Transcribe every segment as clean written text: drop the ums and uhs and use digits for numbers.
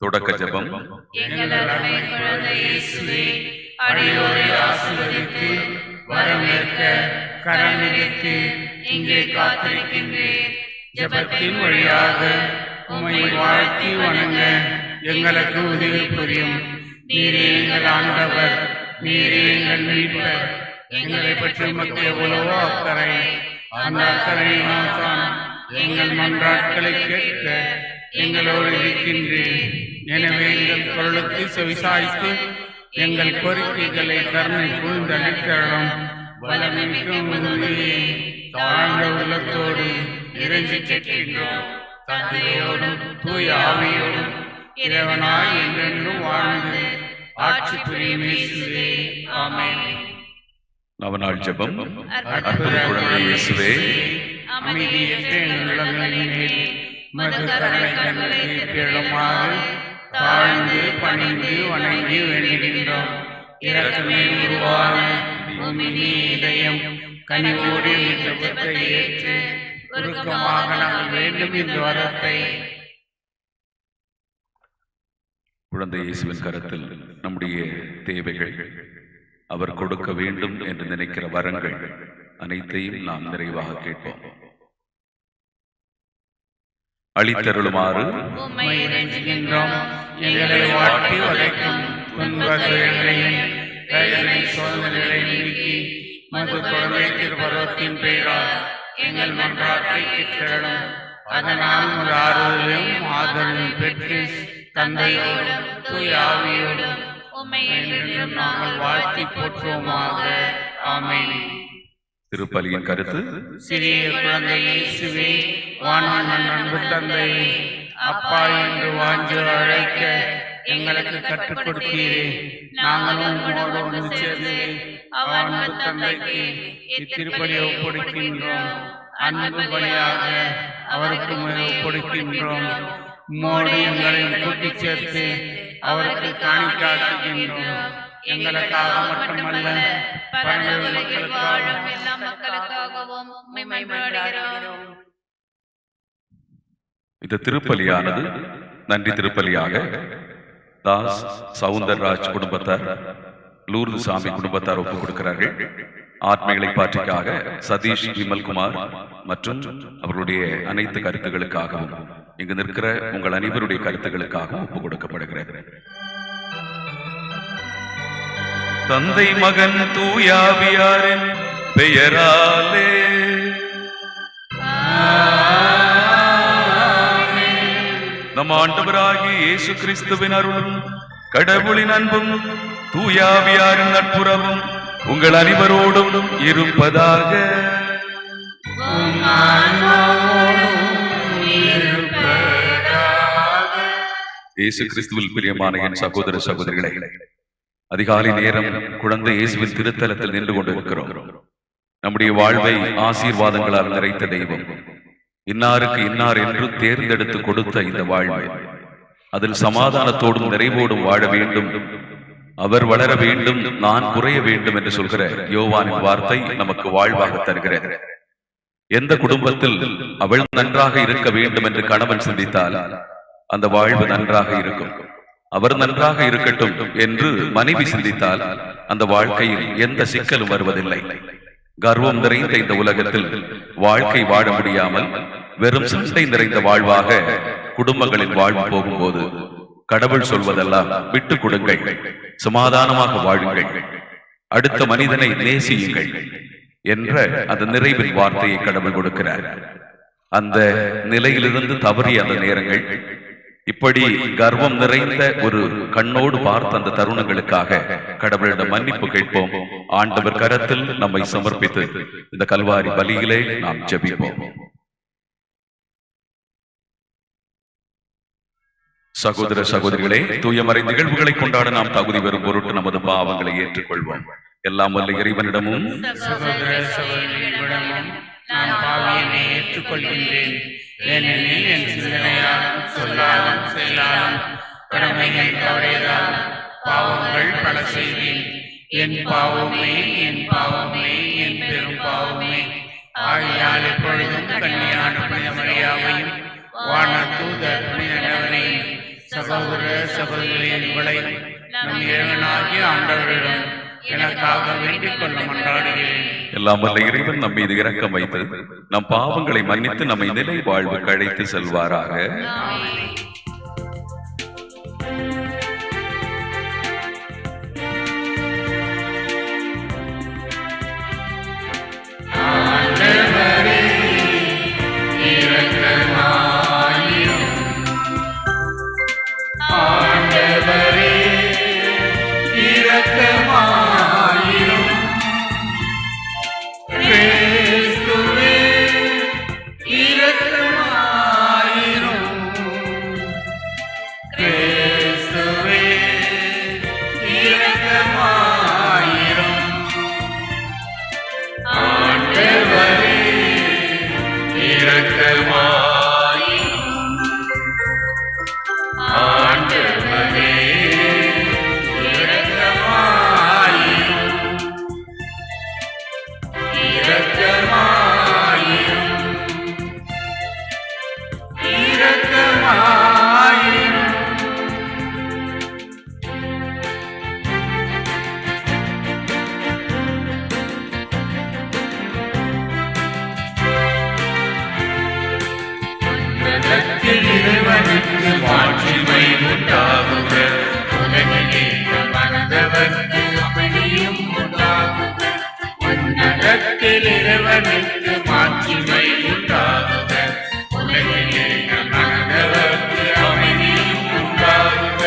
தொடக்க ஜெபம். எங்கள் அருமை குழந்தை இயேசுவே, அடியோரை ஆசீர்வதித்து வரமேற்க கரம் விரித்து இங்கே காத்திருக்கின்றேன். ஜெபத்தின் வழியாக உம்மை வாழ்த்தி வணங்க எங்களுக்கு உதவி புரியும். நீரே எங்கள் ஆண்டவர், நீரே எங்கள் மீட்பர். எங்களை பற்றி உமக்கு எவ்வளவோ அக்கறை. அந்த அக்கறையினால்தான் எங்கள் மன்றாட்களை கேட்க எங்களோடு இருக்கின்றேன். எனவே எங்கள் குரலுக்கு செவிசாய்த்து எங்கள் கோரிக்கைகளை கருணை கூர்ந்தளித்தருளும். வல்லமைக்கும் உதவியை தாழ்ந்த உள்ளத்தோடு இறைஞ்சி கேட்கின்றோம். தந்தையோடும் தூய ஆவியோடும் இறைவனாய் என்றென்றும் வாழ்ந்து ஆட்சி புரியும் இயேசுவே. ஆமென். நவநாள் ஜெபம். அற்புத குழந்தை இயேசுவே, அமைதியற்ற எங்கள் உள்ளங்களின் மேல் மது கருணை கண்களை கேளுமாறு தாழ்ந்து பணிந்து வணங்கி வேண்டுகின்றோம். இரக்கமே உருவான பூமினி இதயம் கனிவோடு ஜெபத்தை ஏற்று உருக்கமாக நாங்கள் வேண்டும் இந்த வரத்தை. குழந்தை இயேசுவின் கரத்தில் நம்முடைய தேவைகள், அவர் கொடுக்க வேண்டும் என்று நினைக்கிற வரங்கள் அனைத்தையும் நாம் நிறைவாக கேட்போம். அளித்தருளுமாறு உம்மை இறைஞ்சுகின்றோம். எங்களை வாட்டி வதைக்கும் துன்பங்களையும் வேதனை சோதனைகளை நீக்கி மது குழந்தை திருப்பருவத்தின் பெயரால் எங்கள் மன்றாட்டை கேட்டருளும். அதனால் ஒரு ஆறுதலையும் ஆதரவும் பெற்று தந்தையோடும் தூய ஆவியோடும் உம்மை என்றென்றும் நாங்கள் வாழ்த்தி போற்றுவோமாக. ஆமென். திருப்பலியின் கருத்து. சிறிய குழந்தை இயேசுவே, வானவன் அன்பு தந்தையே, அப்பா என்று வாஞ்சு அழைக்க எங்களுக்கு கற்றுக் கொடுத்தீரே. நாங்களும் உம்மோடு ஒன்று சேர்ந்து அன்பு தந்தைக்கு இத்திருப்பலியை ஒப்படைக்கின்றோம். அன்பு பலியாக அவருக்கு ஒப்படைக்கின்றோம். உம்மோடு எங்களையும் கூட்டிச் சேர்த்து அவருக்கு காணிக்காட்டுகின்றோம். எங்களுக்காக மட்டுமல்ல, பரந்த மக்களுக்காகவும் எல்லா மக்களுக்காகவும் மகிமைப்படுகிறோம். இந்த திருப்பலியானது நன்றி திருப்பலியாக தாஸ் சவுந்தரராஜ் குடும்பத்தார், லூர்து சாமி குடும்பத்தார் ஒப்புக் கொடுக்கிறார்கள். ஆத்மைகளை பாற்றிக்காக சதீஷ் விமல்குமார் மற்றும் அவர்களுடைய அனைத்து கருத்துகளுக்காகவும் இங்கு நிற்கிற உங்கள் அனைவருடைய கருத்துகளுக்காக ஒப்புக் கொடுக்கப்படுகிறது. தந்தை மகன் தூயாவியாரின் பெயராலே நம் ஆண்டவராகிய இயேசு கிறிஸ்துவின் அருளும் கடவுளின் அன்பும் தூயாவியாரின் நட்புறவும் உங்கள் அனைவரோடும் இருப்பதாக. இயேசு கிறிஸ்துவில் பிரியமான என் சகோதர சகோதரிகளை, அதிகாலை நேரம் குழந்தை இயேசுவின் திருத்தலத்தில் நின்று கொண்டிருக்கிறோம். நம்முடைய வாழ்வை ஆசீர்வாதங்களால் நிறைத்த தெய்வம், இன்னாருக்கு இன்னார் என்று தேர்ந்தெடுத்து கொடுத்த இந்த வாழ்வை அதில் சமாதானத்தோடும் நிறைவோடும் வாழ வேண்டும், அவர் வளர வேண்டும், நான் குறைய வேண்டும் என்று சொல்கிற யோவானின் வார்த்தை நமக்கு வாழ்வாக தருகிறது. எந்த குடும்பத்தில் அவள் நன்றாக இருக்க வேண்டும் என்று கணவன் சிந்தித்தால் அந்த வாழ்வு நன்றாக இருக்கும். அவர் நன்றாக இருக்கட்டும் என்று மனைவி சிந்தித்தால் அந்த வாழ்க்கையில் எந்த சிக்கலும் வருவதில்லை. கர்வம் நிறைந்த இந்த உலகத்தில் வாழ்க்கை வாழ முடியாமல் வெறும் சண்டை நிறைந்த வாழ்வாக குடும்பங்களின் வாழ்வு போகும்போது கடவுள் சொல்வதெல்லாம் விட்டு கொடுங்கள், சமாதானமாக வாழுங்கள், அடுத்த மனிதனை நேசியுங்கள் என்ற அந்த நிறைவின் வார்த்தையை கடவுள் கொடுக்கிறார். அந்த நிலையிலிருந்து தவறிய அந்த நேரங்கள், இப்படி கர்வம் நிறைந்த ஒரு கண்ணோடு பார்த்த அந்த தருணங்களுக்காக கடவுளிடம் மன்னிப்பு கேட்போம். ஆண்டவர் கரத்தில் நம்மை சமர்ப்பித்து இந்த கல்வாரி பலியிலே நாம் ஜெபிப்போம். சகோதர சகோதரிகளே, தூயமறை நிகழ்வுகளை கொண்டாட நாம் தகுதி பெறும் பொருட்டு நமது பாவங்களை ஏற்றுக்கொள்வோம். எல்லாம் வல்ல இறைவனிடமும் சகோதர சகோதரிகளிடமும் நான் பாவியனை ஏற்றுக்கொள்கின்றேன். ஏனெனில் என் சிந்தனையாலும் சொல்லாலும் செயலாலும் கடமைகள் தவறியதால் பாவங்கள் பல செய்தேன். என் பாவமே, என் பாவமே, என் பெரும் பாவமே. ஆகையால் எப்பொழுதும் கன்னியான புனித மரியாவையும் வான தூதர் புனித நவரையும் சகோதர சகோதரிகளின் உங்களை நம் இறைவனாகிய ஆண்டவரிடம் எனக்காக வேண்டிக் கொள்ள மன்றாடுகிறேன். எல்லாம் வல்ல இறைவன் நம் மீது இரக்கம் வைத்து நம் பாவங்களை மன்னித்து நம்மை நிலை வாழ்வுக்கு அழைத்து செல்வாராக. இறைவனுக்கு மாட்சிமை உண்டாகுக. உலகிலே மனதவர்க்கு அமைதியும் உண்டாகுக. உன்னதத்தில் இறைவனுக்கு மாட்சிமை உண்டாகுக. உலகிலே மனதவர்க்கு அமைதியும் உண்டாகுக.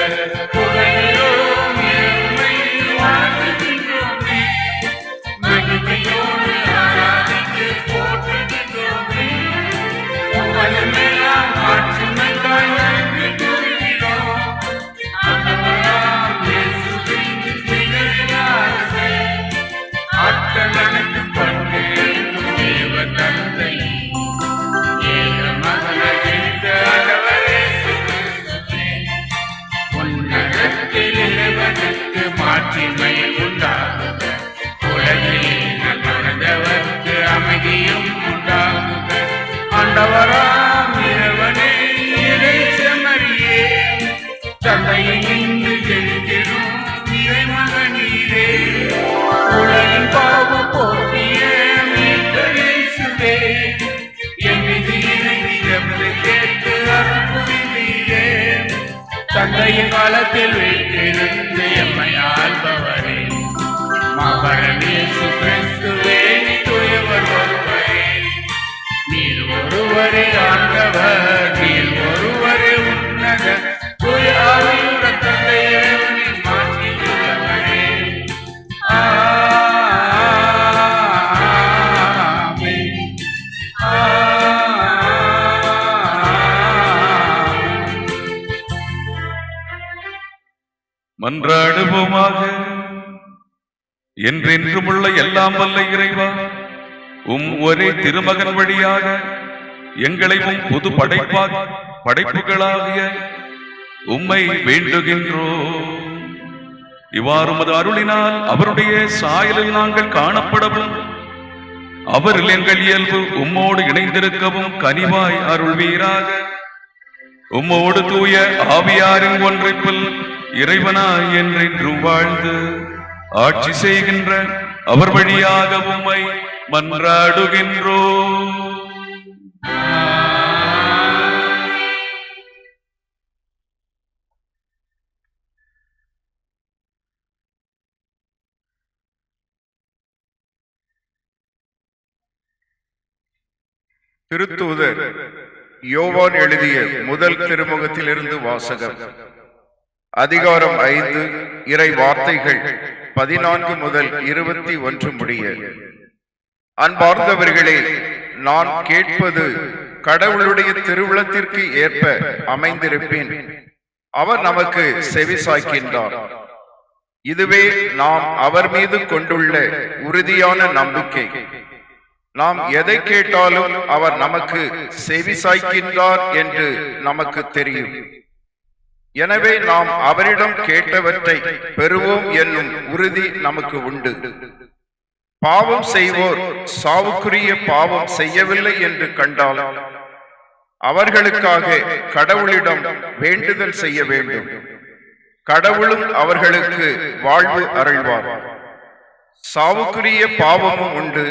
புகழோம் எம்மை வாழ்த்துகின்றோமே. மகிமையோடு ஆராதித்து போற்றுகின்றோமே. உமதுமெல்லாம் மாட்சிமைக்காய் நன்றி கூறுகிறோம். ஆண்டவராம் இயேசுவின் திகழாசை ஆற்றல் அனைத்தும் கொண்டு எழுந்தும் தேவ தந்தை ஏக மகனாகிய ஆண்டவரே கிறிஸ்துவே, உன்னதத்தில் இறைவனுக்கு மாட்சிமை உண்டாகுக. உலகிலே நல்மனதவர்க்கு அமைதியும் உண்டாகுக. ஆண்டவராம் இறைவனே, இறை செம்மறியே, தந்தையில் நின்று ஜெயித்திடும் இறைமகனீரே, உலகின் பாவ போக்கிய மீட்பர் இயேசுவே, என் மீது இறங்கி ஜெபத்தை கேட்டு அருள் புரிந்தீரே. தந்தையின் காலத்தில் வீட்டிலிருந்து எம்மை ஆள்பவரே, மாபெரும் இயேசு கிறிஸ்துவே, தூயவர் ஒருவரே. நீர் ஒருவரே ஆண்டவர், நீர் ஒருவரே உன்னத தூய ஆவியுடன் தந்தை இறைவனின் மாட்சியுள்ளவரே. ஆமென். மன்றாடுவோமாக. என்றென்றும் உள்ள எல்லாம் வல்ல இறைவா, ஒரே திருமகன் வழியாக எங்களை புது படைப்புகளாகிய உம்மை வேண்டுகின்றோம். இவ்வாறு உமது அருளினால் அவருடைய சாயலில் நாங்கள் காணப்படவும் அவரில் எங்கள் இயல்பு உம்மோடு இணைந்திருக்கவும் கனிவாய் அருள்வீராக. உம்மோடு தூய ஆவியாரின் ஒன்றைப்பில் இறைவனாய் என்றென்றும் வாழ்ந்து ஆட்சி செய்கின்ற அவர் வழியாக உம்மை மன்றாடுகின்றோம். திருத்தூதர் யோவான் எழுதிய முதல் திருமுகத்திலிருந்து வாசகம். அதிகாரம் 5, இறை வார்த்தைகள் 14 முதல் 21 முடிய. அன்பார்ந்தவர்களே, நான் கேட்பது கடவுளுடைய திருவுளத்திற்கு ஏற்ப அமைந்திருப்பேன். அவர் நமக்கு செவி சாய்க்கின்றார். இதுவே நாம் அவர் மீது கொண்டுள்ள உறுதியான நம்பிக்கை. நாம் எதை கேட்டாலும் அவர் நமக்கு செவி சாய்க்கின்றார் என்று நமக்கு தெரியும். எனவே நாம் அவரிடம் கேட்டவற்றை பெறுவோம் என்னும் உறுதி நமக்கு உண்டு. பாவம் செய்வோர் சாவுக்குரிய பாவம் செய்யவில்லை என்று கண்டால் அவர்களுக்காக கடவுளிடம் வேண்டுதல் செய்ய வேண்டும். கடவுளும் அவர்களுக்கு வாழ்வு அருள்வார். சாவுக்குரிய பாவமும் உண்டு.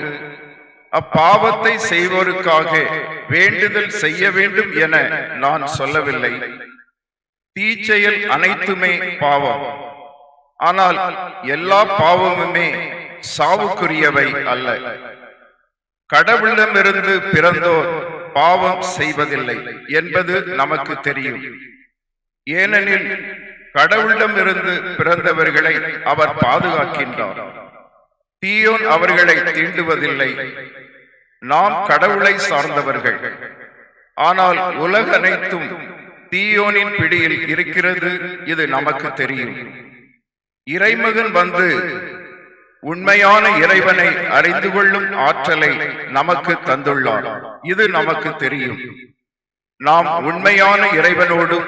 அப்பாவத்தை செய்வோருக்காக வேண்டுதல் செய்ய வேண்டும் என நான் சொல்லவில்லை. தீச்செயல் அனைத்துமே பாவம். ஆனால் எல்லா பாவமுமே சாவுக்குரியவை அல்ல. கடவுளிடமிருந்து பிறந்தோர் பாவம் செய்வதில்லை என்பது நமக்கு தெரியும். ஏனெனில் கடவுளிடமிருந்து பிறந்தவர்களை அவர் பாதுகாக்கின்றார். தீயோன் அவர்களை தீண்டுவதில்லை. நாம் கடவுளை சார்ந்தவர்கள். ஆனால் உலக அனைத்தும் தீயோனின் பிடியில் இருக்கிறது. இது நமக்கு தெரியும். இறைமகன் வந்து உண்மையான இறைவனை அறிந்து கொள்ளும் ஆற்றலை நமக்கு தந்துள்ளார். இது நமக்கு தெரியும். நாம் உண்மையான இறைவனோடும்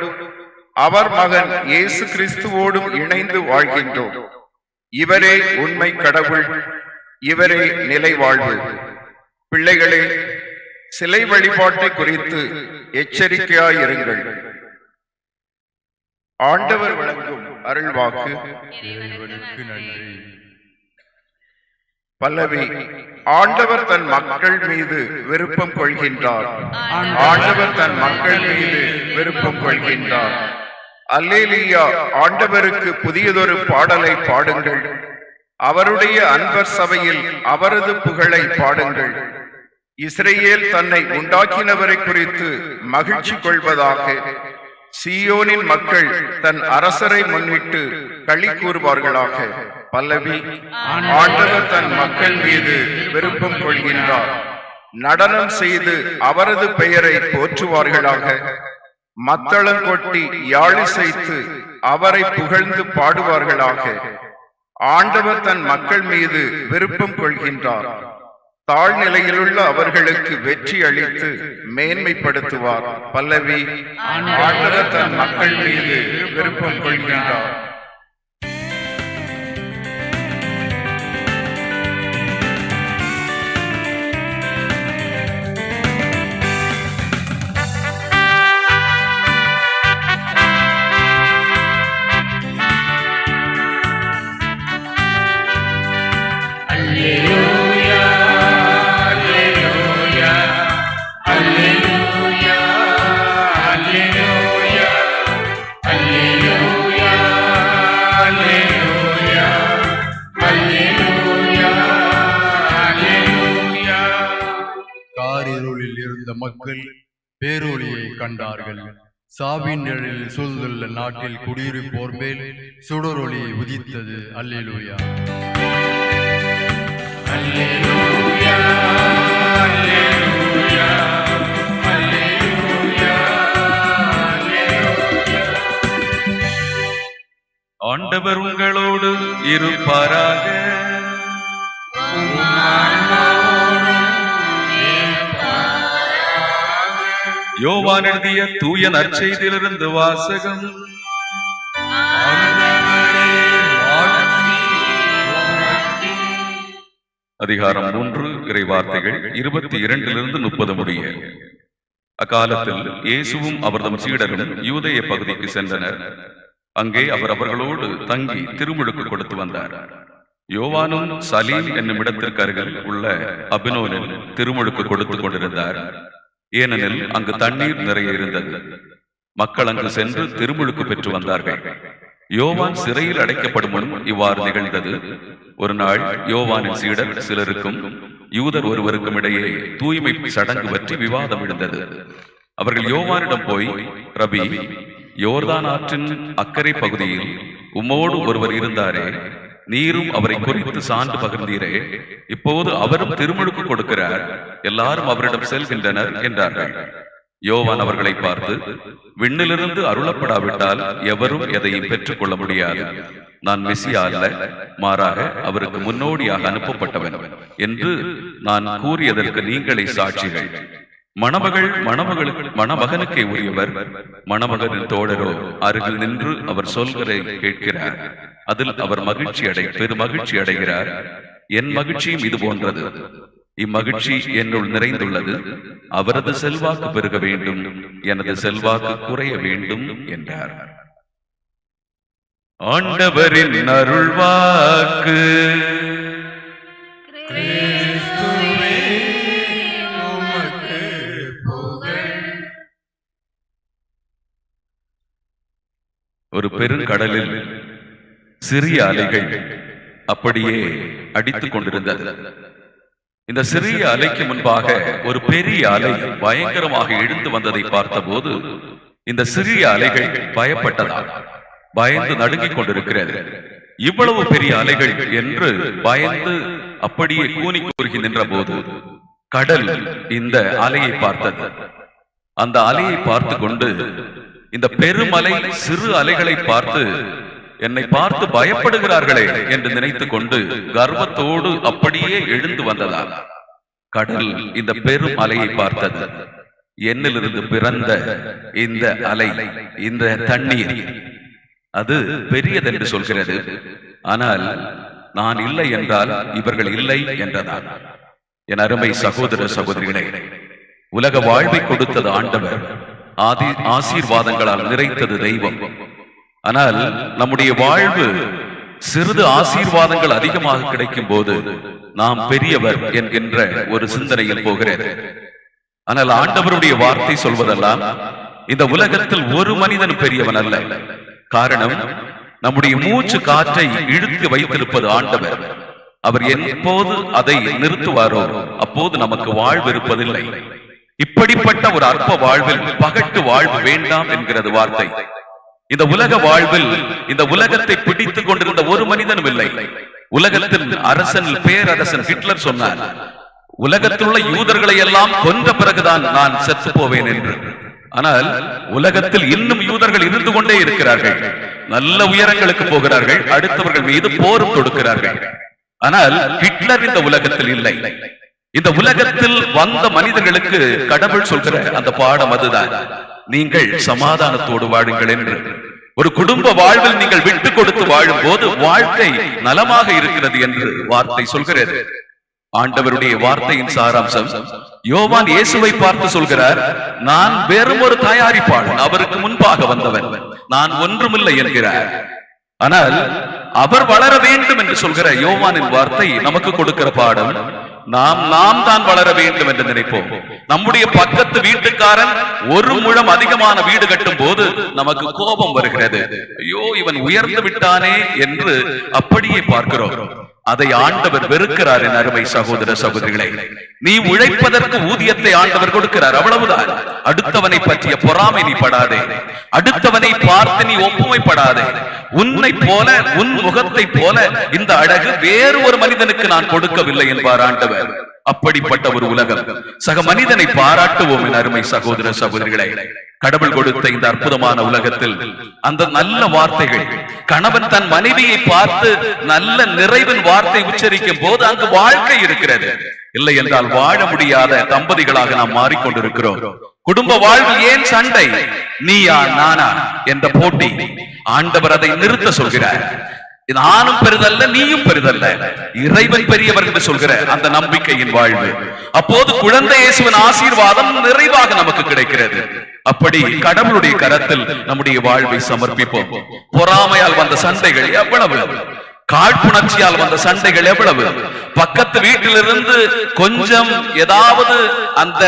அவர் மகன் இயேசு கிறிஸ்துவோடும் இணைந்து வாழ்கின்றோம். இவரே உண்மை கடவுள். இவரே நிலை வாழ்வு. பிள்ளைகளே, சிலை வழிபாட்டை குறித்து எச்சரிக்கையாயிருங்கள். ஆண்டவர் வழங்கும் அருள்வாக்கு. பல்லவி. ஆண்டவர் தன் மக்கள் மீது விருப்பம் கொள்கின்றார். ஆண்டவர் தன் மக்கள் மீது விருப்பம் கொள்கின்றார். அல்லேலூயா. ஆண்டவருக்கு புதியதொரு பாடலை பாடுங்கள். அவருடைய அன்பர் சபையில் அவரது புகழை பாடுங்கள். இஸ்ரேல் தன்னை உண்டாக்கினவரை குறித்து மகிழ்ச்சி கொள்வதாக. சீயோனின் மக்கள் தன் அரசரை முன்னிட்டு களி கூறுவார்களாக. பல்லவி. ஆண்டவர் தன் மக்கள் மீது விருப்பம் கொள்கின்றார். நடனம் செய்து அவரது பெயரை போற்றுவார்களாக. மத்தளம் கொட்டி யாழிசைத்து அவரை புகழ்ந்து பாடுவார்களாக. ஆண்டவர் தன் மக்கள் மீது விருப்பம் கொள்கின்றார். தாழ்நிலையிலுள்ள அவர்களுக்கு வெற்றி அளித்து மேன்மைப்படுத்துவார். பல்லவி. ஆண்டவர் தன் மக்கள் மீது விருப்பம் கொள்கின்றார். காரிருளில் இருந்த மக்கள் பேரொளியை கண்டார்கள். சாவின் நிழலில் சூழ்ந்துள்ள நாட்டில் குடியிருப்போர் மேல் சுடரொளி உதித்தது. அல்லேலூயா. அல்லேலூயா. அல்லேலூயா. அல்லேலூயா. அல்லேலூயா. ஆண்டவர் உங்களோடு இருப்பாராக. யோவான் எழுதிய தூய நற்செய்தியிலிருந்து வாசகம். அதிகாரம் 3 இறைவார்த்தைகள் 22 30 முடிய. அக்காலத்தில் இயேசுவும் அவர்தம் சீடரும் யூதேய பகுதிக்கு சென்றனர். அங்கே அவர் அவர்களோடு தங்கி திருமுழுக்கு கொடுத்து வந்தார். யோவானும் சலீம் என்னும் இடத்திற்கு அருகில் உள்ள அபினோனில் திருமுழுக்கு கொடுத்துக் கொண்டிருந்தார். ஏனெனில் அங்கு தண்ணீர் நிறைய இருந்தது. மக்கள் அங்கு சென்று திருமுழுக்கு பெற்று வந்தார்கள். யோவான் சிறையில் அடைக்கப்படும் முன் இவ்வாறு நிகழ்ந்தது. ஒரு நாள் யோவானின் சீடர் சிலருக்கும் யூதர் ஒருவருக்கும் இடையே தூய்மை சடங்கு பற்றி விவாதம் எழுந்தது. அவர்கள் யோவானிடம் போய், ரபி, யோர்தான் ஆற்றின் அக்கறை பகுதியில் உம்மோடு ஒருவர் இருந்தாரே, நீரும் அவரை குறித்து சான்று பகிர்ந்தீரே, இப்போது அவரும் திருமுழுக்கு கொடுக்கிறார், எல்லாரும் அவரிடம் செல்கின்றனர் என்றார்கள். யோவான் அவர்களை பார்த்து, விண்ணிலிருந்து அருளப்படாவிட்டால் எவரும் எதையும் பெற்றுக் கொள்ள முடியாது. நான் மெசியா அல்ல, மாறாக அவருக்கு முன்னோடியாக அனுப்பப்பட்டவன் என்று நான் கூறியதற்கு நீங்களே சாட்சிகள். மணமகள் மணமகனுக்கே உரியவர். மணமகனின் தோழரோ அருகில் நின்று அவர் சொல்களை கேட்கிறார். அதில் அவர் பெரு மகிழ்ச்சி அடைகிறார். என் மகிழ்ச்சியும் இது போன்றது. இம்மகிழ்ச்சி என்னுள் நிறைந்துள்ளது. அவரது செல்வாக்கு பெருக வேண்டும், எனது செல்வாக்கு குறைய வேண்டும் என்றார். ஆண்டவரின் அருள்வாக்கு. கிறிஸ்துவே உமக்கு புகழ். ஒரு பெருங்கடலில் சிறிய அலைகள் அப்படியே அடித்துக் கொண்டிருந்தது. இந்த சிறிய அலைக்கு முன்பாக ஒரு பெரிய அலை பயங்கரமாக எழுந்து வந்ததை பார்த்தபோது இந்த சிறிய அலைகள் பயப்பட்டதால் பயந்து நடுங்கிக் கொண்டிருக்கிறது. இவ்வளவு பெரிய அலைகள் என்று பயந்து அப்படியே கூனி கூறுகி நின்ற போது கடல் இந்த அலையை பார்த்தது. அந்த அலையை பார்த்து கொண்டு இந்த பெருமலை சிறு அலைகளை பார்த்து என்னை பார்த்து பயப்படுகிறார்களே என்று நினைத்துக் கொண்டு கர்வத்தோடு அப்படியே எழுந்து வந்ததால் கடல் இந்த பெரும் அலையை பார்த்தது. என்னிலிருந்து பிறந்த இந்த அலை, இந்த தண்ணீர் அது பெரியதென்று சொல்கிறது. ஆனால் நான் இல்லை என்றால் இவர்கள் இல்லை என்றதான். என் அருமை சகோதர சகோதரிகளே, உலக வாழ்வை கொடுத்தது ஆண்டவர், ஆசீர்வாதங்களால் நிறைத்தது தெய்வம். ஆனால் நம்முடைய வாழ்வு சிறிது ஆசீர்வாதங்கள் அதிகமாக கிடைக்கும் போது நாம் பெரியவர் என்கின்ற ஒரு சிந்தனையில் போகிறது. ஆனால் ஆண்டவருடைய வார்த்தை சொல்வதெல்லாம் இந்த உலகத்தில் ஒரு மனிதன் பெரியவன் அல்ல. காரணம், நம்முடைய மூச்சு காற்றை இழுத்து வைத்திருப்பது ஆண்டவர். அவர் எப்போது அதை நிறுத்துவாரோ அப்போது நமக்கு வாழ்வு இருப்பதில்லை. இப்படிப்பட்ட ஒரு அற்ப வாழ்வில் பகட்டு வாழ்வு வேண்டாம் என்கிறது வார்த்தை. இந்த உலக வாழ்வில் இந்த உலகத்தை பிடித்துக் கொண்டிருந்த ஒரு மனிதனும் இல்லை. உலகத்தில் அரசன், பேரரசன் ஹிட்லர் சொன்னார், உலகத்தில் உள்ள யூதர்களை எல்லாம் கொன்ற பிறகுதான் நான் செத்து போவேன் என்று. ஆனால் உலகத்தில் இன்னும் யூதர்கள் இருந்து கொண்டே இருக்கிறார்கள். நல்ல உயரங்களுக்கு போகிறார்கள், அடுத்தவர்கள் மீது போரும் தொடுக்கிறார்கள். ஆனால் ஹிட்லர் இந்த உலகத்தில் இல்லை. இந்த உலகத்தில் வந்த மனிதர்களுக்கு கடவுள் சொல்கிற அந்த பாடம் அதுதான், நீங்கள் சமாதானத்தோடு வாழுங்கள் என்று. ஒரு குடும்ப வாழ்வில் நீங்கள் விட்டு கொடுத்து வாழும் போது வாழ்க்கை நலமாக இருக்கிறது என்று வார்த்தை சொல்கிறது. ஆண்டவருடைய வார்த்தையின் சாராம்சம், யோவான் இயேசுவை பார்த்து சொல்கிறார், நான் வெறும் ஒரு தயாரிப்பாளன், அவருக்கு முன்பாக வந்தவன், நான் ஒன்றுமில்லை என்கிறார். ஆனால் அவர் வளர வேண்டும் என்று சொல்கிற யோவானின் வார்த்தை நமக்கு கொடுக்கிற பாடம், நாம் தான் வளர வேண்டும் என்று நினைப்போம். நம்முடைய பக்கத்து வீட்டுக்காரன் ஒரு முழம் அதிகமான வீடு கட்டும் போது நமக்கு கோபம் வருகிறது. ஐயோ, இவன் உயர்ந்து விட்டானே என்று அப்படியே பார்க்கிறோம். அதை ஆண்டவர் வெறுக்கிறார். என் அருமை சகோதர சகோதரிகளை, நீ உழைப்பதற்கு ஊதியத்தை ஆண்டவர் கொடுக்கிறார், அவ்வளவுதான். அடுத்தவனை பற்றிய பொறாமை நீ படாதே, அடுத்தவனை பார்த்து நீ ஒப்புமைப்படாதே. உன்னை போல, உன் முகத்தை போல இந்த அழகு வேறு ஒரு மனிதனுக்கு நான் கொடுக்கவில்லை என்பார் ஆண்டவர். அப்படிப்பட்ட ஒரு உலகம். சக மனிதனை பாராட்டுவோம். என் அருமை சகோதர சகோதரிகளை, கடவுள் கொடுத்த இந்த அற்புதமான உலகத்தில் அந்த நல்ல வார்த்தைகள், கணவன் தன் மனைவியை பார்த்து நல்ல நிறைவின் வார்த்தை உச்சரிக்கும் போது அங்கு வாழ்க்கை இருக்கிறது. இல்லை என்றால் வாழ முடியாத தம்பதிகளாக நாம் மாறிக்கொண்டிருக்கிறோம். குடும்ப வாழ்வு ஏன் சண்டை, நீயா நானா என்ற போட்டி. ஆண்டவர் அதை நிறுத்த சொல்கிறார். நானும் பெரிதல்ல, நீயும் பெரிதல்ல, இறைவன் பெரியவர் என்று சொல்கிற அந்த நம்பிக்கையின் வாழ்வு. அப்போது குழந்தை இயேசுவின் ஆசீர்வாதம் நிறைவாக நமக்கு கிடைக்கிறது. அப்படி கடவுளுடைய கரத்தில் நம்முடைய வாழ்வை சமர்ப்பிப்போம். பொறாமையால் வந்த சண்டைகள் எவ்வளவு, காழ்ப்புணர்ச்சியால் வந்த சண்டைகள் எவ்வளவு, பக்கத்து வீட்டிலிருந்து கொஞ்சம் ஏதாவது அந்த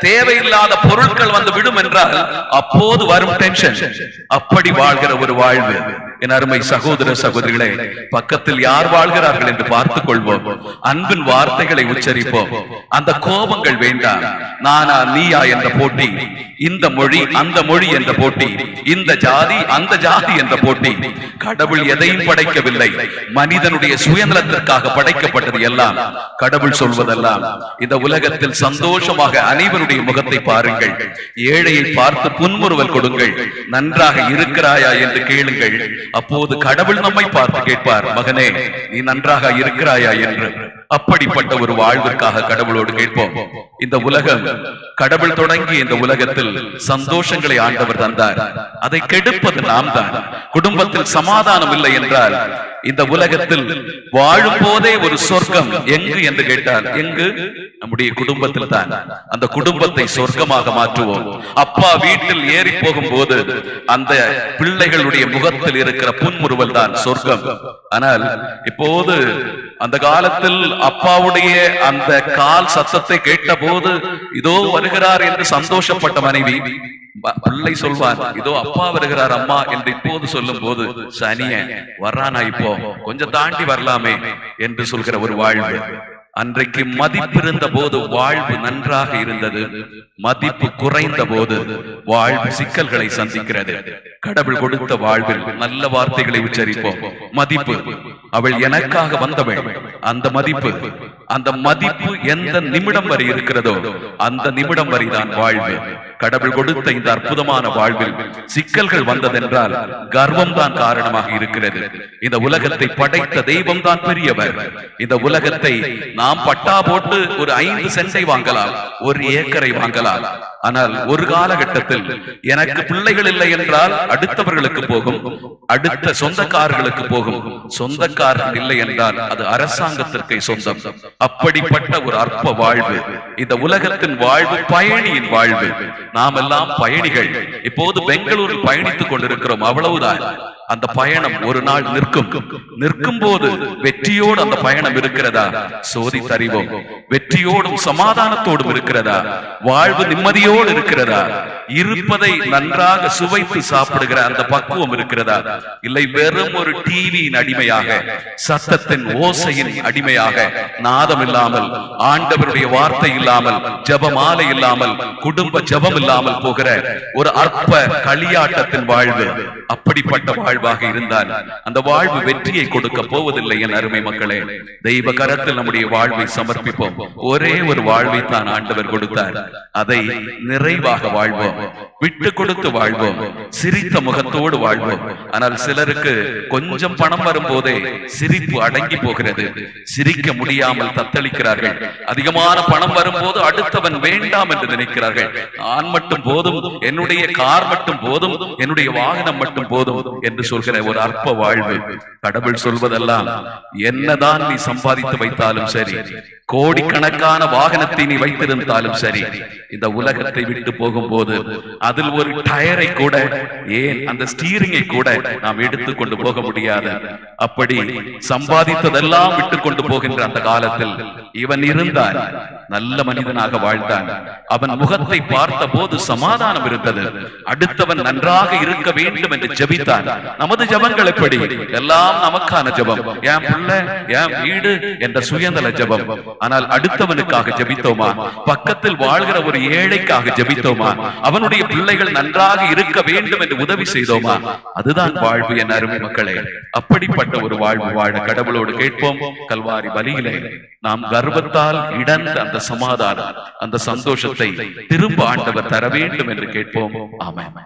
தேவையில்லாத பொருட்கள் வந்து விடும் என்றால் அப்போது வரும் டென்ஷன். அப்படி வாழ்கிற ஒரு வாழ்வு. என் அருமை சகோதர சகோதரிகளே, பக்கத்தில் யார் வாழ்கிறார்கள் என்று பார்த்துக் கொள்வோம். அன்பின் வார்த்தைகளை உச்சரிப்போம். அந்த கோபங்கள் வேண்டாம். நானா நீயா என்ற போட்டி, இந்த மொழி அந்த மொழி என்ற போட்டி, இந்த ஜாதி அந்த ஜாதி என்ற போட்டி. கடவுள் எதையும் படைக்கவில்லை, மனிதனுடைய சுயநலத்திற்காக படைக்கப்பட்டது எல்லாம். கடவுள் சொல்வதெல்லாம், இந்த உலகத்தில் சந்தோஷமாக அனைவருடைய முகத்தை பாருங்கள், ஏழையை பார்த்து புன்முறுவல் கொடுங்கள், நன்றாக இருக்கிறாயா என்று கேளுங்கள். அப்போது கடவுள் நம்மை பார்த்து கேட்பார், மகனே நீ நன்றாக இருக்கிறாயா என்று. அப்படிப்பட்ட ஒரு வாழ்விற்காக கடவுளோடு கேட்போம். இந்த உலகம், கடவுள் தொடங்கி இந்த உலகத்தில் சந்தோஷங்களை ஆண்டவர் தந்தார், அதை கெடுப்பது நாம் தான். குடும்பத்தில் சமாதானம் இல்லை என்றால் இந்த உலகத்தில் வாழும் போதே ஒரு சொர்க்கம் எங்கு என்று கேட்டால் எங்கு? நம்முடைய குடும்பத்தில் தான். அந்த குடும்பத்தை சொர்க்கமாக மாற்றுவோம். அப்பா வீட்டில் ஏறி போகும் போது அந்த பிள்ளைகளுடைய முகத்தில் இருக்கிற புன்முறுவல் தான் சொர்க்கம். ஆனால் இப்போது அந்த காலத்தில் அப்பாவுடைய அந்த கால் சத்தத்தை கேட்ட போது இதோ வருகிறார் என்று சந்தோஷப்பட்ட மனைவி, பிள்ளை சொல்வார் இதோ அப்பா வருகிறார் அம்மா என்று இப்போது சொல்லும் போது சனிய வர்றானா இப்போ கொஞ்சம் தாண்டி வரலாமே என்று சொல்கிற ஒரு வாழ்வு. அன்றைக்கு மதிப்பு இருந்த போது வாழ்வு நன்றாக இருந்தது. மதிப்பு குறைந்த போது வாழ்வு சிக்கல்களை சந்திக்கிறது. கடவுள் கொடுத்த வாழ்வில் நல்ல வார்த்தைகளை உச்சரிப்போம். மதிப்பு, அவள் எனக்காக வந்தவள். அந்த மதிப்பு எந்த நிமிடம் வரை இருக்கிறதோ அந்த நிமிடம் வரைதான் வாழ்வு. கடவுள் கொடுத்த இந்த அற்புதமான வாழ்வில் சிக்கல்கள் வந்ததென்றால் கர்வம் தான் காரணமாக இருக்கிறது. இந்த உலகத்தை படைத்த தெய்வம் தான் பெரியவர். இந்த உலகத்தை நாம் பட்டா போட்டு ஒரு 5 சென்டை வாங்கலாம், 1 ஏக்கரை வாங்கலாம். ஆனால் ஒரு காலகட்டத்தில் எனக்கு பிள்ளைகள் இல்லை என்றால் அடுத்தவர்களுக்கு போகும், அடுத்த சொந்தக்காரர்களுக்கு போகும். சொந்தக்காரர்கள் இல்லை என்றால் அது அரசாங்கத்திற்கு சொந்தம். அப்படிப்பட்ட ஒரு அற்ப வாழ்வு இந்த உலகத்தின் வாழ்வு, பயணியின் வாழ்வு. நாம் எல்லாம் பயணிகள். இப்போது பெங்களூரில் பயணித்துக் கொண்டிருக்கிறோம், அவ்வளவுதான். அந்த பயணம் ஒரு நாள் நிற்கும் போது வெற்றியோடு அந்த பயணம் இருக்கிறதா சோதித்தறிவோம். வெற்றியோடும் சமாதானத்தோடும் இருக்கிறதா? வாழ்வு நிம்மதியோடு இருக்கிறதா? இருப்பதை நன்றாக சுவைத்து சாப்பிடுகிற அந்த பக்குவம் இருக்கிறதா? இல்லை வெறும் ஒரு டிவியின் அடிமையாக, சத்தத்தின் ஓசையின் அடிமையாக, நாதம் இல்லாமல், ஆண்டவருடைய வார்த்தை இல்லாமல், ஜெபமாலை இல்லாமல், குடும்ப ஜெபம் இல்லாமல் போகிற ஒரு அற்ப களியாட்டத்தின் வாழ்வு. அப்படிப்பட்ட வாழ்வாக இருந்தால் அந்த வாழ்வு வெற்றியை கொடுக்க போவதில்லை. என் அருமை மக்களே, தெய்வ கரத்தில் நம்முடைய வாழ்வை சமர்ப்பிப்போம். ஒரே ஒரு வாழ்வை தான் ஆண்டவர் கொடுத்தார். அதை நிறைவாக வாழ்வோம், விட்டு கொடுத்து வாழ்வோம், சிரித்த முகத்தோடு வாழ்வோம். ஆனால் சிலருக்கு கொஞ்சம் பணம் வரும்போதே சிரிப்பு அடங்கி போகிறது, சிரிக்க முடியாமல் தத்தளிக்கிறார்கள். அதிகமான பணம் வரும்போது அடுத்தவன் வேண்டாம் என்று நினைக்கிறார்கள். நான் மட்டும் போதும், என்னுடைய கார் மட்டும் போதும், என்னுடைய வாகனம் மட்டும் போதும் என்று சொல்கிற ஒரு அற்ப வாழ்வு. கடவுள் சொல்வதெல்லாம் என்னதான் நீ சம்பாதித்து வைத்தாலும் சரி, கோடிக்கணக்கான வாகனத்தை நீ வைத்திருந்தாலும் சரி, இந்த உலகத்தை விட்டு போகும்போது அதில் ஒரு டயரை கூட, ஏன் அந்த ஸ்டீரிங்கை கூட நாம் எடுத்துக் கொண்டு போக முடியாது. அப்படி சம்பாதித்ததெல்லாம் விட்டு கொண்டு போகின்ற அந்த காலத்தில் இவன் இருந்தான், நல்ல மனிதனாக வாழ்ந்தான். அவன் முகத்தை பார்த்த போது சமாதானம் இருந்தது. அடுத்தவன் நன்றாக இருக்க வேண்டும் என்று ஜெபித்தான். நமது ஜெபங்கள் எப்படி? எல்லாம் நமக்கான ஜெபம், என் பிள்ளை, என் வீடு என்ற சுயநல ஜெபம். ஆனால் அடுத்தவனுக்காக ஜெபித்தோமா? பக்கத்தில் வாழ்கிற ஒரு ஏழைக்காக ஜெபித்தோமா? அவனுடைய பிள்ளைகள் நன்றாக இருக்க வேண்டும் என்று உதவி செய்தோமா? அதுதான் வாழ்வு. என் அருமை மக்களே, அப்படிப்பட்ட ஒரு வாழ்வு வாழ கடவுளோடு கேட்போம். கல்வாரி பலியிலே நாம் கர்வத்தால் இடந்த அந்த சமாதானம், அந்த சந்தோஷத்தை திரும்ப ஆண்டவர் தர வேண்டும் என்று கேட்போம். ஆமென்.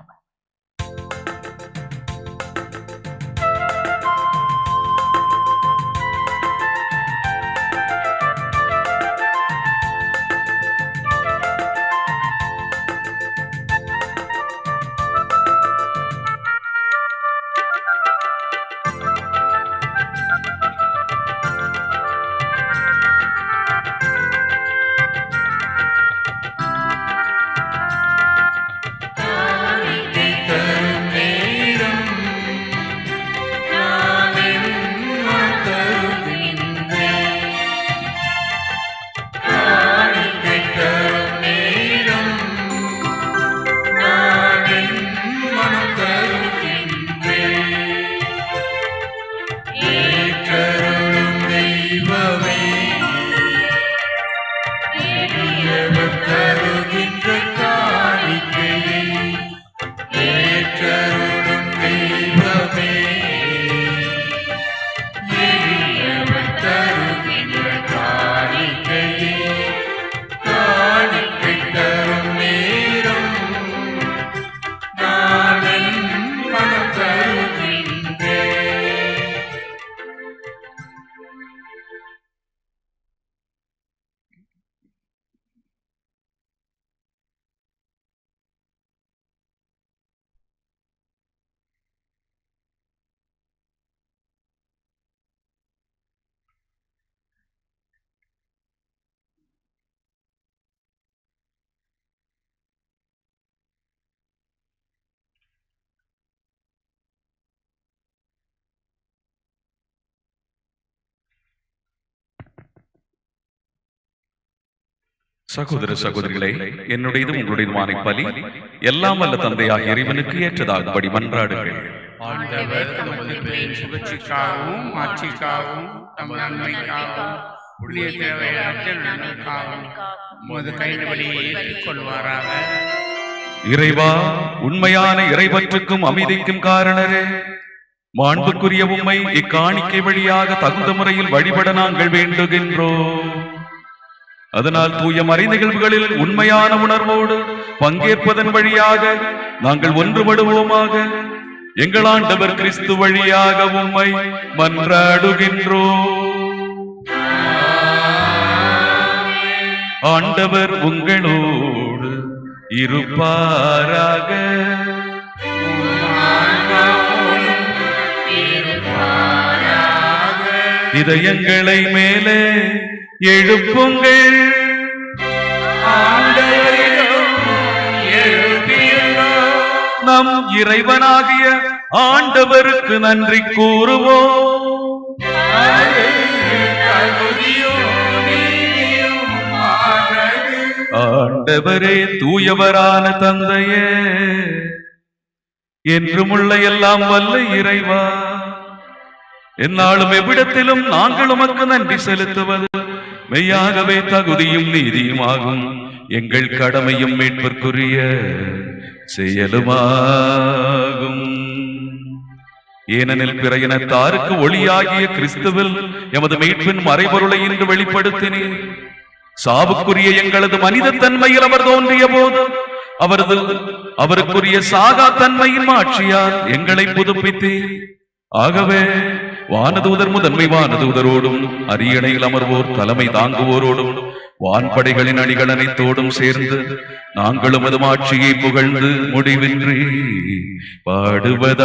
காலை சகோதர சகோதரிகளே, என்னுடையதும் உங்களுடையதுமான பலி எல்லாம் வல்ல தந்தையாக இறைவனுக்கு ஏற்றதாகும்படி மன்றாடுங்கள். ஆண்டவர் தமது பேரின் புகழ்ச்சிக்காகவும் ஆட்சிக்காகவும் தம் நன்மைக்காகவும் புண்ணிய தேவையற்ற நன்மைக்காகவும் உமது கைவிடியை ஏற்றுக்கொள்வாராக. இறைவா, உண்மையான இறைவற்றுக்கும் அமைதிக்கும் காரணரே, மாண்புக்குரிய உம்மை இக்காணிக்கை வழியாக தகுந்த முறையில் வழிபட நாங்கள் வேண்டுகின்றோம். அதனால் தூய மறை நிகழ்வுகளில் உண்மையான உணர்வோடு பங்கேற்பதன் வழியாக நாங்கள் ஒன்றுபடுவோமாக. எங்கள் ஆண்டவர் கிறிஸ்து வழியாக உம்மை மன்றாடுகின்றோம். ஆண்டவர் உங்களோடு இருப்பாராக. இதயங்களை மேலே எழுப்புங்கள். நம் இறைவனாகிய ஆண்டவருக்கு நன்றி கூறுவோம். ஆண்டவரே, தூயவரான தந்தையே, என்றுமுள்ள எல்லாம் வல்ல இறைவா, எந்நாளும் எவ்விடத்திலும் நாங்கள் உமக்கு நன்றி செலுத்துவது மெய்யாகவே தகுதியும் நீதியுமாகும். எங்கள் கடமையும் மீட்பிற்குரிய செயலுமாகும். ஏனெனில் பிற இனத்தாருக்கு ஒளியாகிய கிறிஸ்துவில் எமது மீட்பின் மறைபொருளை இன்று வெளிப்படுத்தினீர். சாவுக்குரிய எங்களது மனித தன்மையில் அவர் தோன்றிய போது அவருக்குரிய சாகா தன்மையின் ஆட்சியால் எங்களை புதுப்பித்தீர். ஆகவே வானதூதர் முதன்மை வானதூதரோடும் அரியணையில் அமர்வோர் தலைமை தாங்குவோரோடும் வான்படைகளின் அணிகள் அனைத்தோடும் சேர்ந்து நாங்களும் அது ஆட்சியை புகழ்ந்து முடிவின்றி பாடுவதாவது.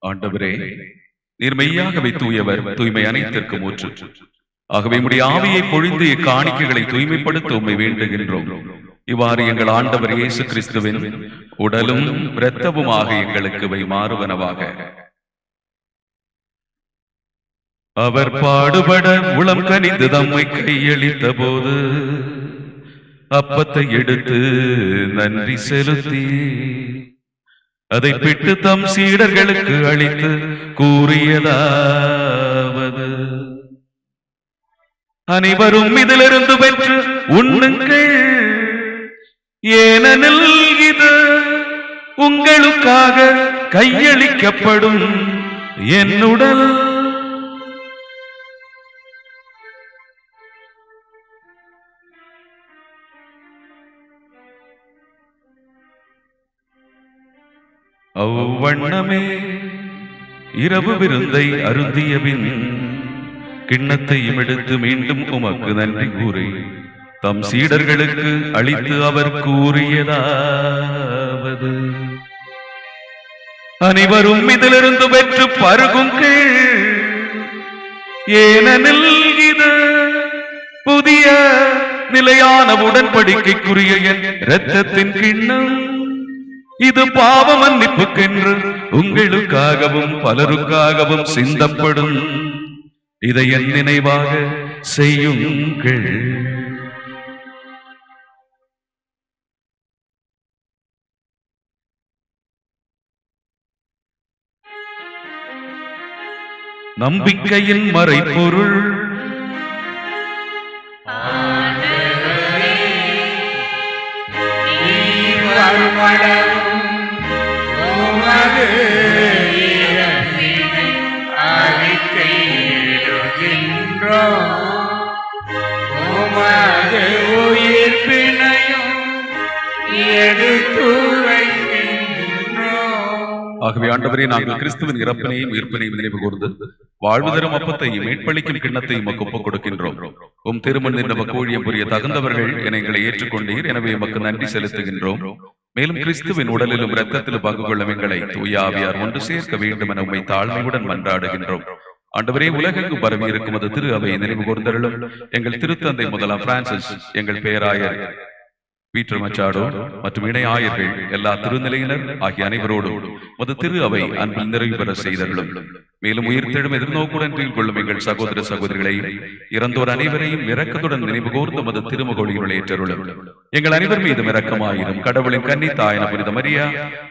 ஆண்டவரே, நீர் மெய்யாகவே தூயவர், தூய்மை அனைத்திற்கும் ஊற்று. ஆகவே உம்முடைய ஆவியை பொழிந்து இக்காணிக்கைகளை தூய்மைப்படுத்த உம்மை வேண்டுகின்றோம். இவ்வாறு எங்கள் ஆண்டவர் இயேசு கிறிஸ்துவின் உடலும் இரத்தமுமாக எங்களுக்கு இவை மாறுவனவாக. அவர் பாடுபட உளம் கனிந்து தம்மை கையளித்த போது அப்பத்தை எடுத்து நன்றி செலுத்தி அதை பிட்டு தம் சீடர்களுக்கு அளித்து கூறியதாவது: அனைவரும் இதிலிருந்து பெற்று உண்ணுங்கள், ஏனெனில் இது உங்களுக்காக கையளிக்கப்படும் என் உடல். அவ்வண்ணமே இரவு விருந்தை அருந்தியபின் கிண்ணத்தையும் எடுத்து மீண்டும் உமக்கு நன்றி கூறி தம் சீடர்களுக்கு அளித்து அவர் கூறியதாவது: அனைவரும் இதிலிருந்து பெற்று பருகுங்கள், ஏனெனில் இது புதிய நிலையான உடன்படிக்கைக்குரிய என் இரத்தத்தின் கிண்ணம். இது பாவ மன்னிப்புக்கென்று உங்களுக்காகவும் பலருக்காகவும் சிந்தப்படும். இதை என் நினைவாக செய்யுங்கள். நம்பிக்கையின் மறைபொருள் ஆகவே ஆண்டவரே, நாங்கள் கிறிஸ்துவின் இறப்பினையும் உயிர்ப்பினையும் நினைவு கூர்ந்து வாழ்வு தரும் அப்பத்தையும் மீட்பளிக்கும் கிண்ணத்தையும் ஒப்புக் கொடுக்கின்றோம். உம் திருமண் நமக்கு ஊழியம் புரிய தகுந்தவர்கள் என எங்களை ஏற்றுக்கொண்டீர். எனவே எமக்கு நன்றி செலுத்துகின்றோம். மேலும் கிறிஸ்துவின் உடலிலும் இரத்தத்திலும் பங்கு கொள்ளும் எங்களை தூய ஆவியார் ஒன்று சேர்க்க வேண்டும் என உம்மை தாழ்மையுடன் மன்றாடுகின்றோம். ஆண்டவரே, உலகெங்கு பரவி இருக்கும் அது திரு அவை நினைவு கூர்ந்தருளும். எங்கள் திருத்தந்தை முதலாம் பிரான்சிஸ், எங்கள் பேராயர் பீட்டர் மச்சாடோ மற்றும் இணை ஆயர்கள், எல்லா திருநிலையினர் ஆகிய அனைவரோடும் மது திரு அவை அன்பில் நிறைவு பெற செய்தருளும். மேலும் உயிர்த்தெழும் எதிர்நோக்குடன் கொள்ளும் எங்கள் சகோதர சகோதரிகளையும் இறந்தோர் அனைவரையும் இரக்கத்துடன் நினைவு கூர்ந்து மது திருமுகொழிகள் ஏற்றருளும். எங்கள் அனைவர் மீதும் இரக்கமாயிரும். கடவுளின் கன்னி தாயன புனித மரியா,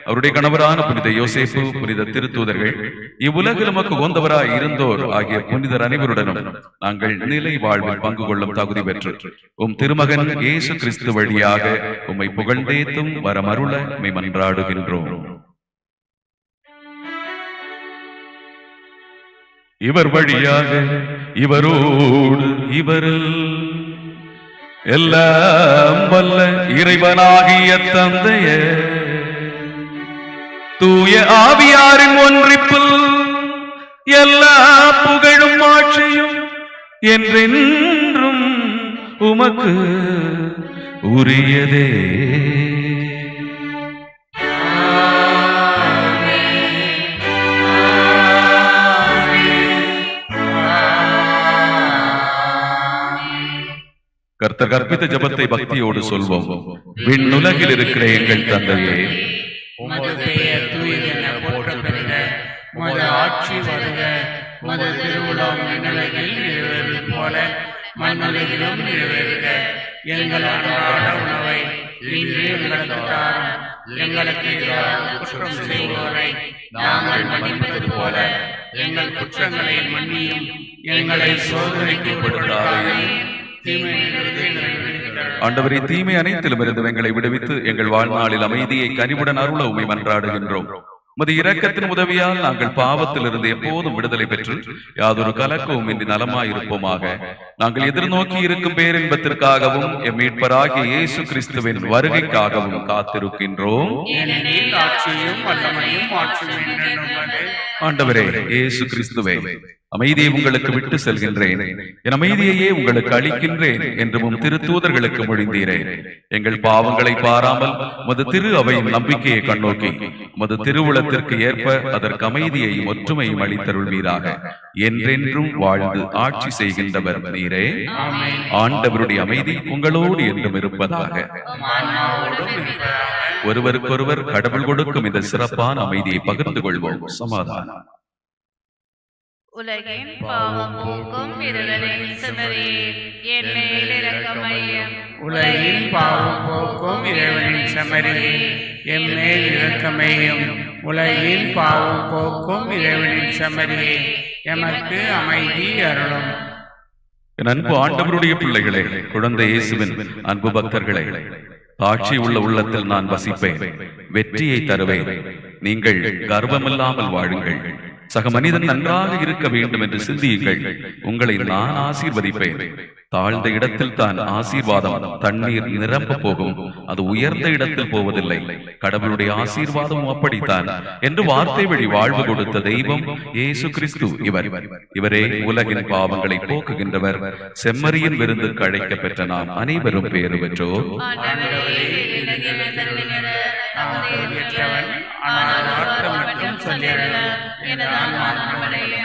அவருடைய கணவரான புனித யோசேப்பு, புனித திருத்தூதர்கள், இவ்வுலகில் நமக்கு உகந்தவராய் இருந்தோர் ஆகிய புனிதர் அனைவருடனும் நாங்கள் நிலை வாழ்வில் பங்கு கொள்ளும் தகுதி பெற்று உம் திருமகன் இயேசு கிறிஸ்து வழியாக உம்மை புகழ்ந்தேத்தும் வரமருள மெய் மன்றாடுகின்றோம். இவர் வழியாக, இவரோடு, இவரில் எல்லாம் வல்ல இறைவனாகிய தந்தைய தூய ஆவியாரின் ஒன்றிப்பில் எல்லா புகழும் ஆட்சியும் என்றென்றும் உமக்கு உரியதே. கர்த்தர் கற்பித்த ஜெபத்தை பக்தியோடு சொல்வோம். விண்ணுலகில் இருக்கிற எங்கள் தந்தையே, உமது பெயர் தூயது என போற்றப் பெறுக. உமது ஆட்சி வருக. உமது திருவுளம் விண்ணுலகில் நிறைவேறுவது போல மண்ணுலகிலும் நிறைவேறுக. எங்கள் அன்றாட உணவை இன்று எங்களுக்கு தாரும். எங்களுக்கு எதிராக குற்றம் செய்வோரை நாங்கள் மன்னிப்பது போல எங்கள் குற்றங்களை மன்னியும். எங்களை சோதனைக்கு உட்படுத்தாதேயும், தீமையிலிருந்து எங்களை விடுவித்தருளும். ஆண்டவரே, தீமை அனைத்திலும் இருந்து எங்களை விடுவித்து எங்கள் வாழ்நாளில் அமைதியை கனிவுடன் அருள உம்மை மன்றாடுகின்றோம். உமது இரக்கத்தின் உதவியால் நாங்கள் பாவத்திலிருந்து எப்போதும் விடுதலை பெற்று யாதொரு கலக்கവും இன்றி நலமாயிருப்போமாக. நாங்கள் எதிர்நோக்கி இருக்கும் பேரின்பத்திற்காகவும் எம் மீட்பராகிய இயேசு கிறிஸ்துவின் வருகைக்காகவும் காத்திருக்கின்றோம். ஏனெனில் ஆட்சியும் வல்லமையும் மாட்சியும் என்றென்றும் உமதே. ஆண்டவரே இயேசு கிறிஸ்துவே, அமைதியை உங்களுக்கு விட்டு செல்கின்றேன், என் அமைதியையே உங்களுக்கு அளிக்கின்றேன் என்று உம் திருத்தூதர்களுக்கு மொழிந்தீரே. எங்கள் பாவங்களை பாராமல் உமது திரு அவையின் நம்பிக்கையை கண்ணோக்கி உமது திருவுளத்திற்கு ஏற்ப அதற்கு அமைதியையும் ஒற்றுமையும் அளித்தருள்வீராக. என்றென்றும் வாழ்ந்து ஆட்சி செய்கின்றவர் நீரே. ஆண்டவருடைய அமைதி உங்களோடு என்றும் இருப்பதாக. ஒருவருக்கொருவர் கடவுள் கொடுக்கும் இந்த சிறப்பான அமைதியை பகிர்ந்து கொள்வோம். சமாதானம். உலகின் பாவம் போக்கும் இறைவனின் செம்மறியே, என் மேல் இரக்கமையும். உலகின் பாவம் போக்கும் இறைவனின் செம்மறியே, என் மேல் இரக்கமையும். உலகின் பாவம் போக்கும் இறைவனின் செம்மறியே, எமக்கு அமைதி அருளும். என் அன்பு ஆண்டவருடைய பிள்ளைகளே, குழந்தை இயேசுவின் அன்பு பக்தர்களே, தாட்சி உள்ள உள்ளத்தில் நான் வசிப்பேன், வெற்றியை தருவேன். நீங்கள் கர்வமில்லாமல் வாழுங்கள். சக மனிதன் நன்றாக இருக்க வேண்டும் என்று சிந்தியுங்கள். உங்களை நான் ஆசீர்வதிப்பேன். தாழ்ந்த இடத்தில் தான் ஆசீர்வாதம் தண்ணீர் நிரம்ப போகும், அது உயர்ந்த இடத்தில் போவதில்லை. கடவுளுடைய ஆசீர்வாதம் அப்படித்தான் என்று வார்த்தை வழி வாழ்வு கொடுத்த தெய்வம் இயேசு கிறிஸ்து இவரே உலகின் பாவங்களை போக்குகின்றவர். செம்மறியின் விருந்துக்கு அழைக்க பெற்ற நாம் அனைவரும் பேறு பெற்றோர்.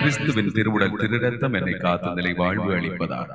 கிறிஸ்துவின் திருவுடல் திருரத்தம் என்னை காத்து நிலை வாழ்வு அளிப்பதாக.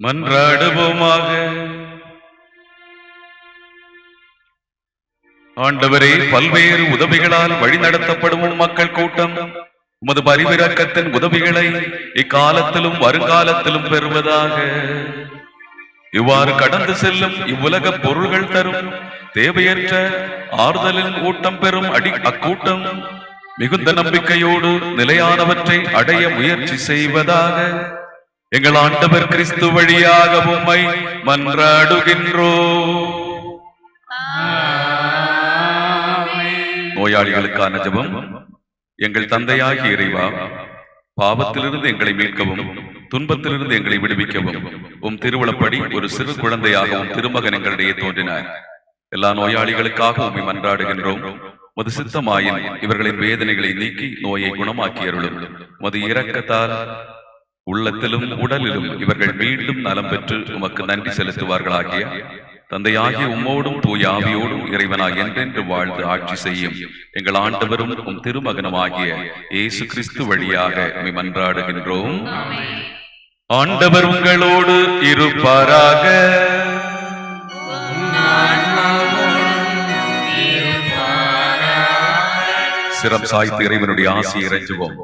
மன்றாடுவோமாக. ஆண்டவரே, பல்வேறு உதவிகளால் வழிநடத்தப்படும் மக்கள் கூட்டம் உமது பரிவிரக்கத்தின் உதவிகளை இக்காலத்திலும் வருங்காலத்திலும் பெறுவதாக. இவ்வாறு கடந்து செல்லும் இவ்வுலக பொருள்கள் தரும் தேவையற்ற ஆறுதலின் ஊட்டம் பெறும் அக்கூட்டம் மிகுந்த நம்பிக்கையோடு நிலையானவற்றை அடைய முயற்சி செய்வதாக. எங்கள் ஆண்டவர் கிறிஸ்து வழியாக உம்மை மன்றாடுகின்றோம். நோயாளிகளுக்கான ஜெபம். எங்கள் தந்தையாகிய இறைவா, பாவத்திலிருந்து எங்களை மீட்கவும் துன்பத்திலிருந்து எங்களை விடுவிக்கவும் உம் திருவுளப்படி ஒரு சிறு குழந்தையாகவும் திருமகன் எங்களிடையே தோன்றினார். எல்லா நோயாளிகளுக்காக உம்மை மன்றாடுகின்றோம். உமது சித்தமாயின் இவர்களின் வேதனைகளை நீக்கி நோயை குணமாக்கி அருளும். உமது இரக்கத்தால் உள்ளத்திலும் உடலிலும் இவர்கள் மீண்டும் நலம் பெற்று உமக்கு நன்றி செலுத்துவார்களாகிய தந்தையாகிய உம்மோடும் தூய ஆவியோடும் இறைவனாய் என்றென்று வாழ்ந்து ஆட்சி செய்யும் எங்கள் ஆண்டவரும் உம் திருமகனுமாகிய இயேசு கிறிஸ்து வழியாக உம்மை மன்றாடுகின்றோம். ஆண்டவர் உங்களோடு இருப்பாராக. சிரம் சாய்த்து இறைவனுடைய ஆசியை இறைஞ்சுவோம்.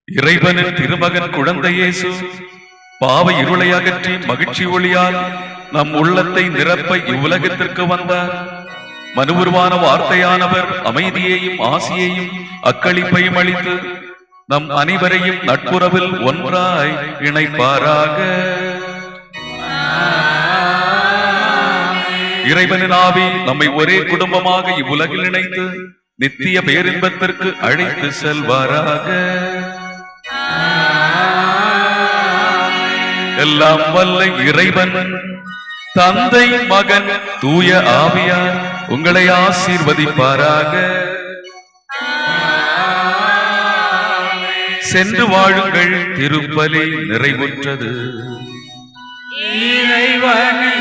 இறைவனின் திருமகன் குழந்தை இயேசு பாவ இருளை அகற்றி மகிழ்ச்சி ஒளியால் நம் உள்ளத்தை நிரப்ப இவ்வுலகத்திற்கு வந்தார். மனுவுருவான வார்த்தையானவர் அமைதியையும் ஆசியையும் அக்களிப்பையும் அளித்து நம் அனைவரையும் நட்புறவில் ஒன்றாய் இணைப்பாராக. இறைவனின் ஆவி நம்மை ஒரே குடும்பமாக இவ்வுலகில் இணைத்து நித்திய பேரின்பத்திற்கு அழைத்து செல்வாராக. எல்லாம் வல்ல இறைவன் தந்தை, மகன், தூய ஆவியார் உங்களை ஆசீர்வதிப்பாராக. சென்று வாழுங்கள். திருப்பலி நிறைவுற்றது. இறைவனை